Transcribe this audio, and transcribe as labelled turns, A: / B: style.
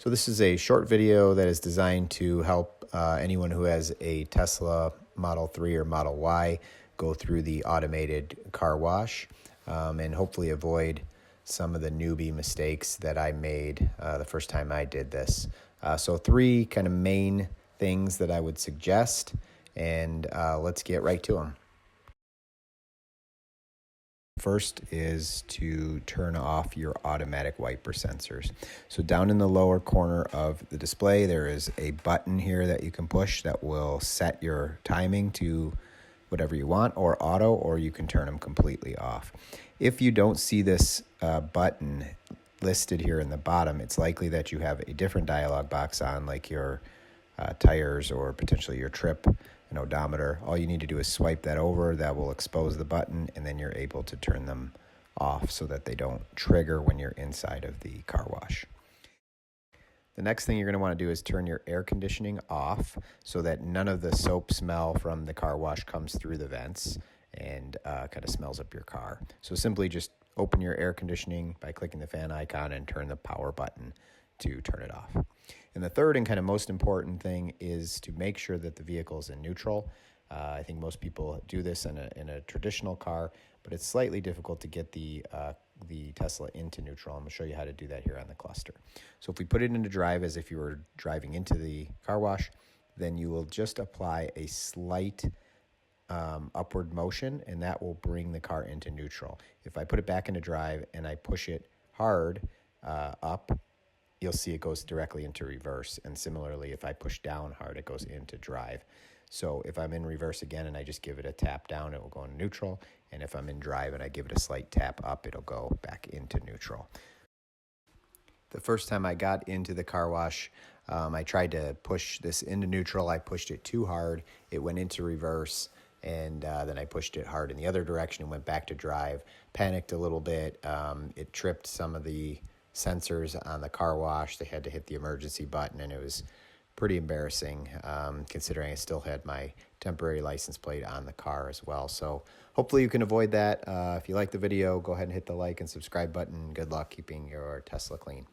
A: So this is a short video that is designed to help anyone who has a Tesla Model 3 or Model Y go through the automated car wash and hopefully avoid some of the newbie mistakes that I made the first time I did this. So 3 kind of main things that I would suggest, and let's get right to them. First is to turn off your automatic wiper sensors. So down in the lower corner of the display, there is a button here that you can push that will set your timing to whatever you want, or auto, or you can turn them completely off. If you don't see this button listed here in the bottom, it's likely that you have a different dialog box on, like your tires or potentially your trip, an odometer. All you need to do is swipe that over. That will expose the button, and then you're able to turn them off so that they don't trigger when you're inside of the car wash. The next thing you're going to want to do is turn your air conditioning off so that none of the soap smell from the car wash comes through the vents and kind of smells up your car. So simply just open your air conditioning by clicking the fan icon and turn the power button to turn it off. And the third and kind of most important thing is to make sure that the vehicle is in neutral. I think most people do this in a traditional car, but it's slightly difficult to get the Tesla into neutral. I'm going to show you how to do that here on the cluster. So if we put it into drive as if you were driving into the car wash, then you will just apply a slight upward motion, and that will bring the car into neutral. If I put it back into drive and I push it hard up, you'll see it goes directly into reverse. And similarly, if I push down hard, it goes into drive. So if I'm in reverse again and I just give it a tap down, it will go into neutral. And if I'm in drive and I give it a slight tap up, it'll go back into neutral. The first time I got into the car wash, I tried to push this into neutral. I pushed it too hard. It went into reverse. And then I pushed it hard in the other direction and went back to drive. Panicked a little bit. It tripped some of the sensors on the car wash. They had to hit the emergency button, and it was pretty embarrassing considering I still had my temporary license plate on the car as well. So hopefully you can avoid that. If you like the video, go ahead and hit the like and subscribe button. Good luck keeping your Tesla clean.